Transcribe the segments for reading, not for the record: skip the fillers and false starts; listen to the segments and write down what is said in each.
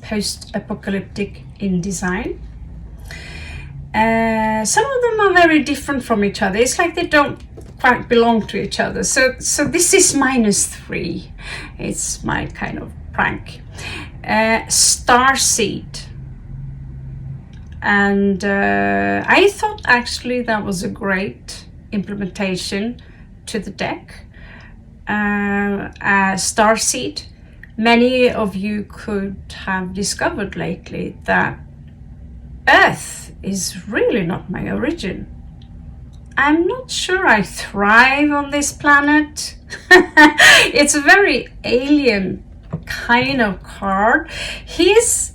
post-apocalyptic in design. Some of them are very different from each other. It's like they don't quite belong to each other. So this is -3. It's my kind of prank. Starseed. And I thought actually that was a great implementation to the deck. Starseed. Many of you could have discovered lately that Earth is really not my origin. I'm not sure I thrive on this planet. It's a very alien kind of card. He's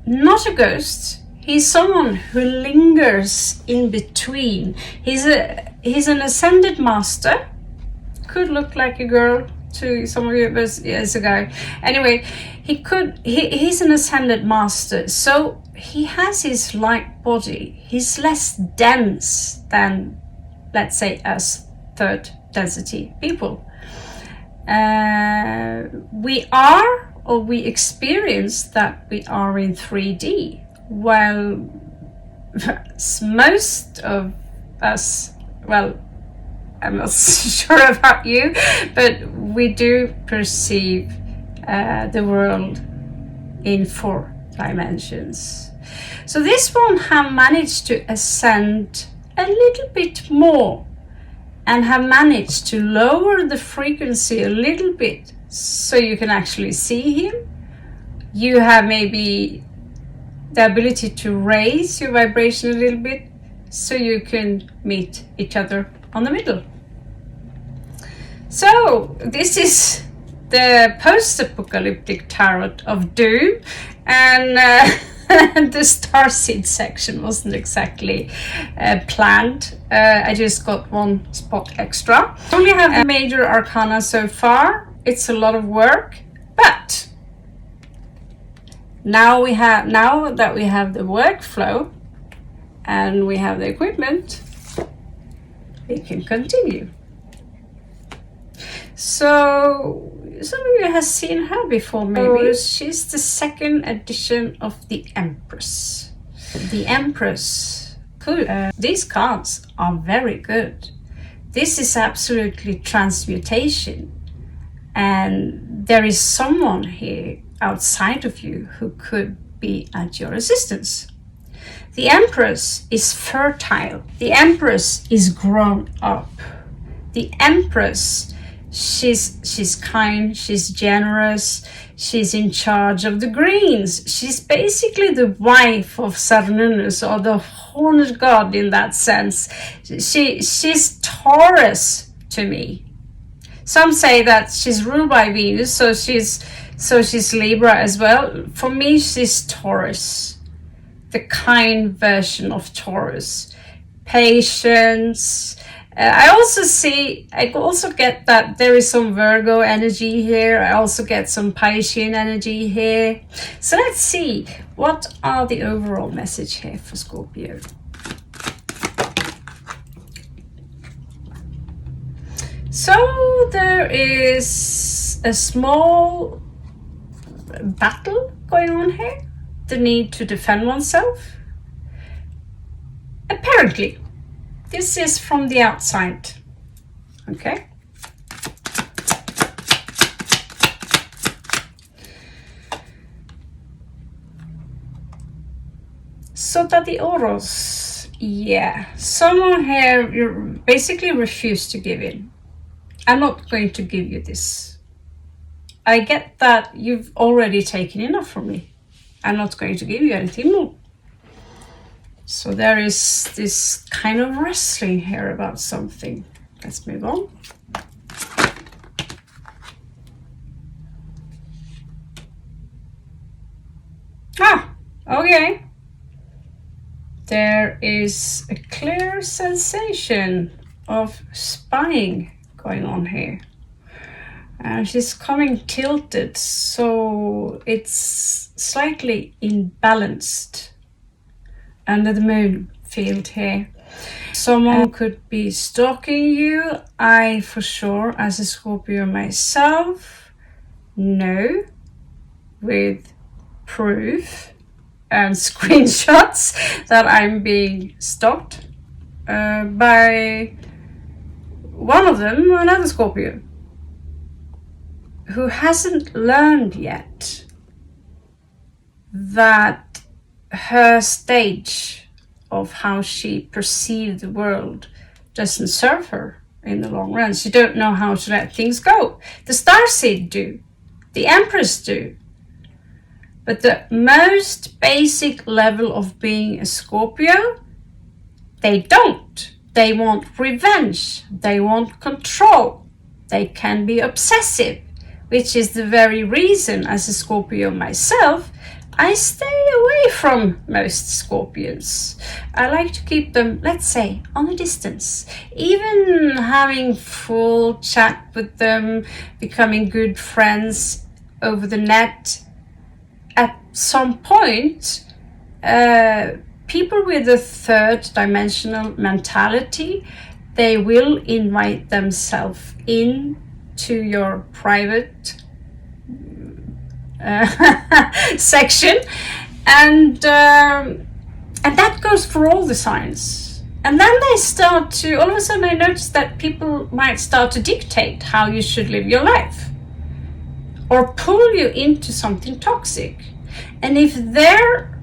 not a ghost. He's someone who lingers in between. He's an ascended master. Could look like a girl to some of you, but as a guy. Anyway, he's an ascended master. So he has his light body. He's less dense than, let's say, us third density people. We experience that we are in 3D. Well, most of us, well, I'm not sure about you, but we do perceive the world in 4 dimensions. So this one have managed to ascend a little bit more and have managed to lower the frequency a little bit so you can actually see him. You have maybe the ability to raise your vibration a little bit so you can meet each other on the middle. So this is the post-apocalyptic tarot of doom, and the starseed section wasn't exactly planned. I just got 1 spot extra. Only have the major arcana so far. It's a lot of work, but now that we have the workflow and we have the equipment, we can continue. So some of you have seen her before, maybe. She's the 2nd edition of the Empress. The Empress. Cool. These cards are very good. This is absolutely transmutation. And there is someone here outside of you who could be at your assistance. The Empress is fertile. The Empress is grown up. The Empress, she's kind, she's generous, she's in charge of the greens. She's basically the wife of Cernunnos, or the horned god in that sense. She's Taurus to me. Some say that she's ruled by Venus, so she's Libra as well. For me, she's Taurus, the kind version of Taurus. Patience. I also get that there is some Virgo energy here. I also get some Piscean energy here. So let's see, what are the overall message here for Scorpio? So there is a small battle going on here. The need to defend oneself. Apparently. This is from the outside. Okay. Sota de Oros. Yeah. Someone here you basically refused to give in. I'm not going to give you this. I get that you've already taken enough from me. I'm not going to give you anything more. So there is this kind of wrestling here about something. Let's move on. Okay. There is a clear sensation of spying going on here. And she's coming tilted, so it's slightly imbalanced under the moon field here. Someone could be stalking you. I, for sure, as a Scorpio myself, know with proof and screenshots that I'm being stalked by one of them, another Scorpio, who hasn't learned yet that her stage of how she perceived the world doesn't serve her in the long run. She don't know how to let things go. The starseed do, the empress do, but the most basic level of being a Scorpio, they don't. They want revenge, they want control, they can be obsessive, which is the very reason, as a Scorpio myself, I stay away from most Scorpions. I like to keep them, let's say, on a distance. Even having full chat with them, becoming good friends over the net. At some point, people with a third dimensional mentality, they will invite themselves in to your private section, and that goes for all the signs. And then they start to, all of a sudden I notice that people might start to dictate how you should live your life or pull you into something toxic. And if their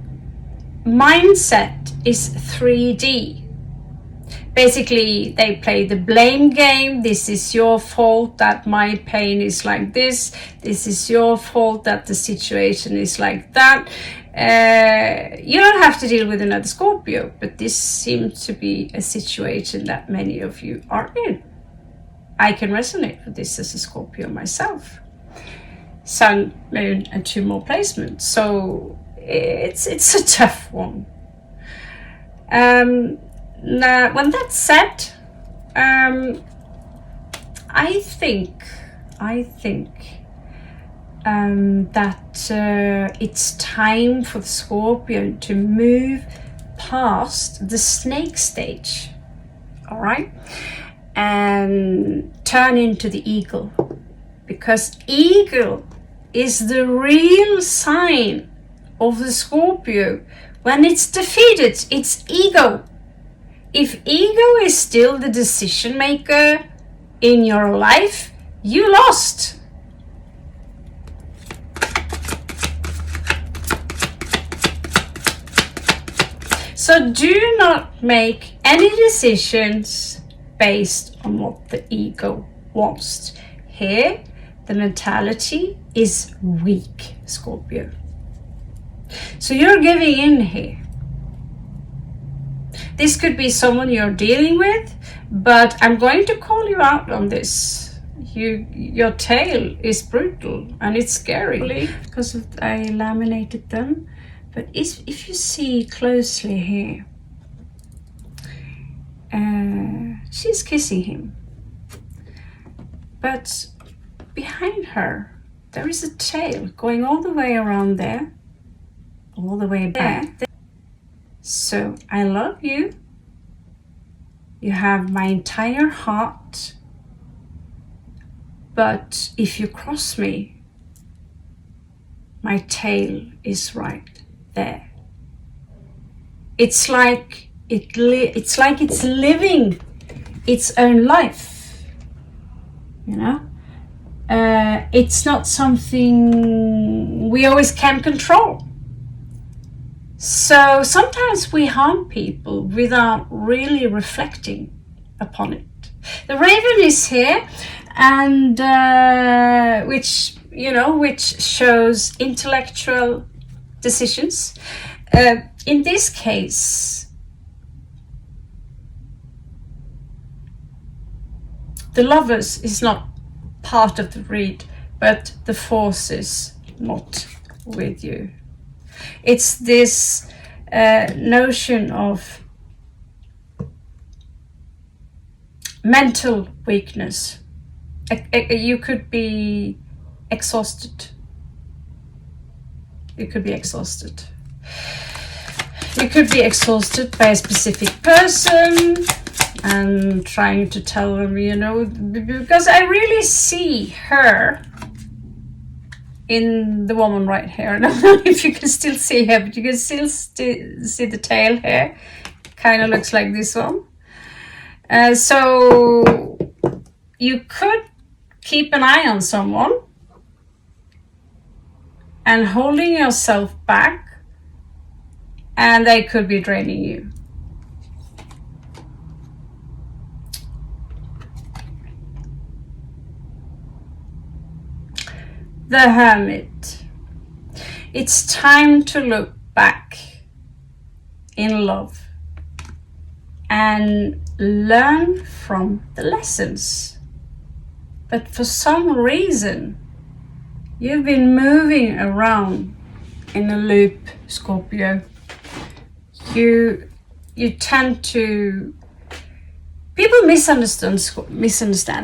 mindset is 3D, basically they play the blame game. This is your fault that my pain is like this. This is your fault that the situation is like that. You don't have to deal with another Scorpio, but this seems to be a situation that many of you are in. I can resonate with this as a Scorpio myself. Sun, Moon, and 2 more placements. So it's a tough one. Now, when that's said, I think that it's time for the Scorpion to move past the snake stage, all right, and turn into the eagle, because eagle is the real sign of the Scorpio. When it's defeated, it's ego. If ego is still the decision maker in your life, you lost. So do not make any decisions based on what the ego wants. Here, the mentality is weak, Scorpio. So you're giving in here. This could be someone you're dealing with, but I'm going to call you out on this. Your tail is brutal and it's scary because I laminated them. But if you see closely here, she's kissing him. But behind her, there is a tail going all the way around there, all the way back. So I love you. You have my entire heart. But if you cross me, my tail is right there. It's like it's living its own life. You know? It's not something we always can control. So sometimes we harm people without really reflecting upon it. The raven is here, and which shows intellectual decisions. In this case, the lovers is not part of the read, but the force is not with you. It's this notion of mental weakness. You could be exhausted. You could be exhausted. You could be exhausted by a specific person and trying to tell them, because I really see her in the woman right here. I don't know if you can still see her, but you can still see the tail here. Kind of looks like this one. So you could keep an eye on someone and holding yourself back, and they could be draining you. The Hermit. It's time to look back in love and learn from the lessons. But for some reason, you've been moving around in a loop, Scorpio. You tend to... People misunderstand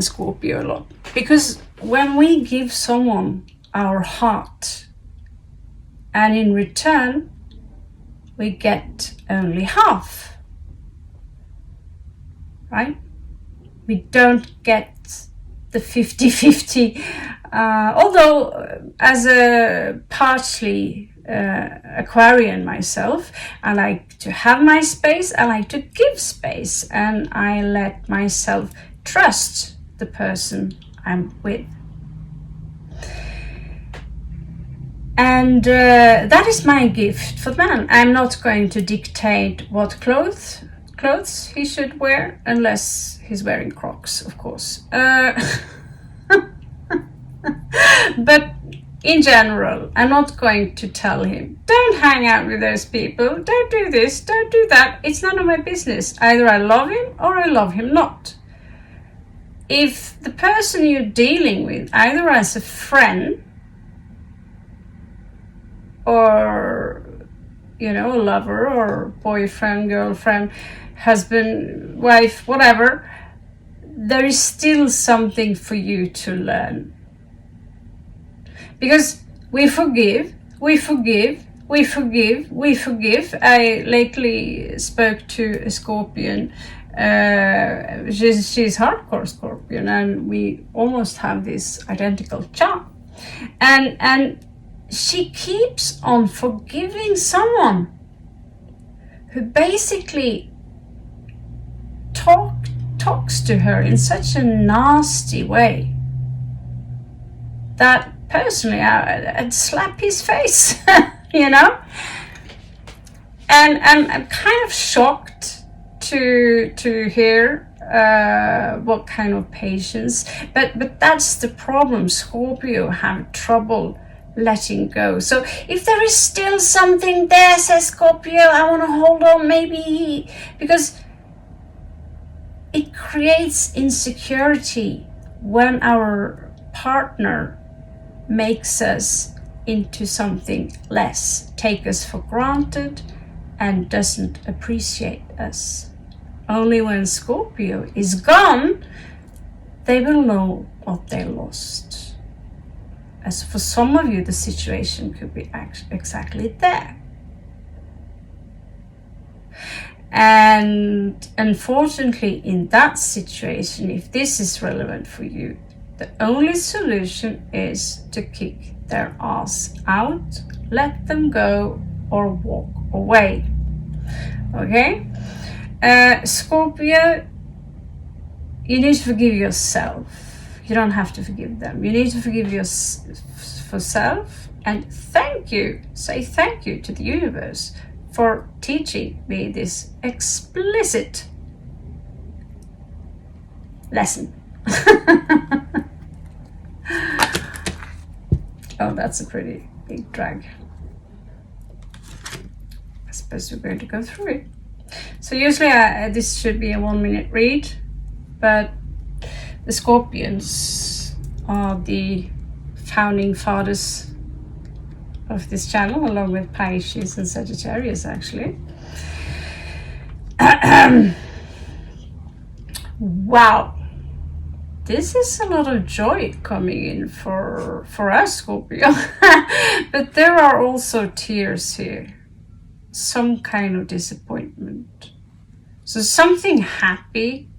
Scorpio a lot, because when we give someone our heart and in return we get only half, right? We don't get the 50-50, although as a partially Aquarian myself, I like to have my space, I like to give space, and I let myself trust the person I'm with. And that is my gift for the man. I'm not going to dictate what clothes he should wear, unless he's wearing Crocs, of course. But in general, I'm not going to tell him, don't hang out with those people, don't do this, don't do that. It's none of my business. Either I love him or I love him not. If the person you're dealing with, either as a friend or, a lover or boyfriend, girlfriend, husband, wife, whatever, there is still something for you to learn. Because we forgive. I lately spoke to a Scorpion. She's hardcore Scorpion, and we almost have this identical chart. And she keeps on forgiving someone who basically talks to her in such a nasty way that personally I'd slap his face, And I'm kind of shocked to hear what kind of patience, but that's the problem. Scorpio have trouble letting go. So if there is still something there, says Scorpio, I want to hold on, maybe, because it creates insecurity when our partner makes us into something less, take us for granted, and doesn't appreciate us. Only when Scorpio is gone, they will know what they lost. As for some of you, the situation could be exactly there. And unfortunately, in that situation, if this is relevant for you, the only solution is to kick their ass out, let them go, or walk away. Okay? Scorpio, you need to forgive yourself. You don't have to forgive them. You need to forgive yourself and say thank you to the universe for teaching me this explicit lesson. Oh, that's a pretty big drag. I suppose we're going to go through it. So usually this should be a 1-minute read, but the Scorpions are the founding fathers of this channel, along with Pisces and Sagittarius, actually. Wow, this is a lot of joy coming in for us, Scorpio. But there are also tears here, some kind of disappointment. So something happy,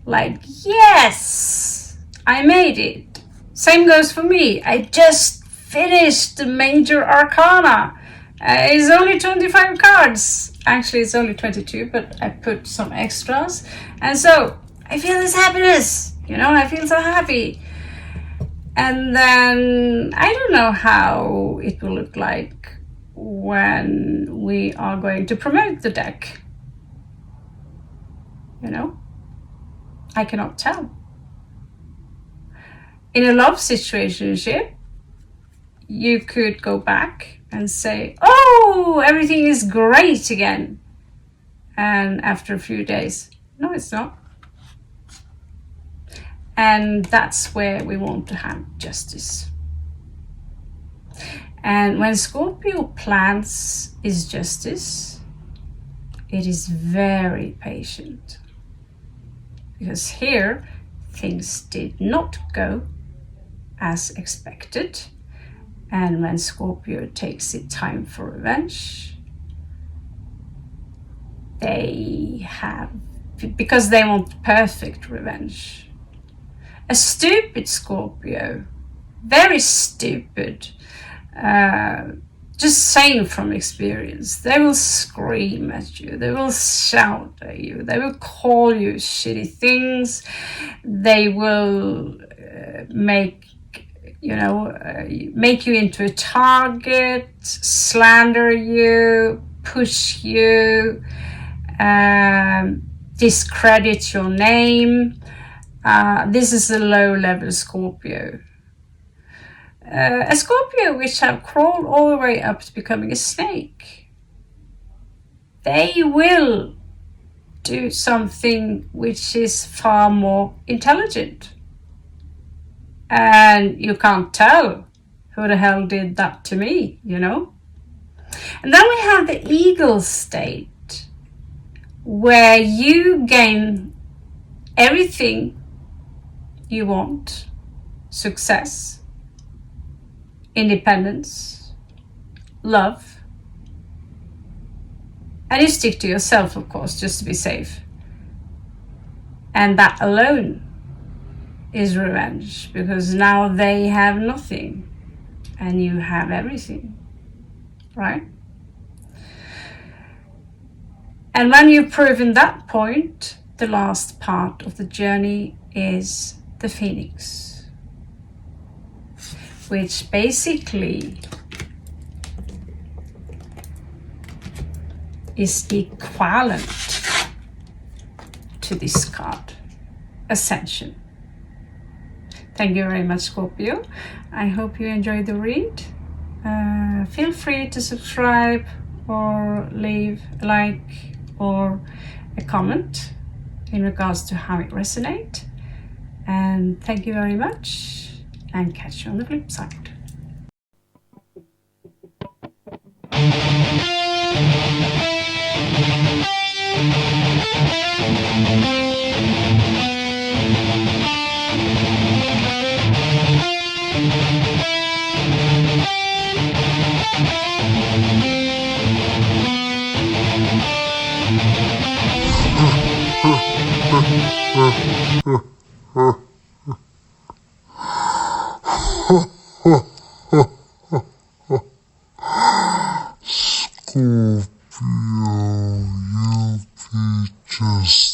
like, yes, I made it, Same goes for me. I just finished the major arcana. It's only 25 cards. Actually, it's only 22, but I put some extras. And so I feel this happiness. I feel so happy. And then I don't know how it will look like when we are going to promote the deck. I cannot tell. In a love situationship, you could go back and say, oh, everything is great again. And after a few days, no, it's not. And that's where we want to have justice. And when Scorpio plans his justice, it is very patient. Because here, things did not go as expected. And when Scorpio takes its time for revenge, because they want perfect revenge. A stupid Scorpio, very stupid, just saying from experience, they will scream at you, they will shout at you, they will call you shitty things, they will make you into a target, slander you, push you, discredit your name. This is a low-level Scorpio. A Scorpio which have crawled all the way up to becoming a snake. They will do something which is far more intelligent. And you can't tell who the hell did that to me, And then we have the eagle state, where you gain everything you want: success, independence, love. And you stick to yourself, of course, just to be safe. And that alone is revenge, because now they have nothing and you have everything, right? And when you've proven that point, the last part of the journey is the Phoenix, which basically is equivalent to this card, Ascension. Thank you very much, Scorpio. I hope you enjoyed the read. Feel free to subscribe or leave a like or a comment in regards to how it resonates. And thank you very much, and catch you on the flip side. Scorpio, you'll be just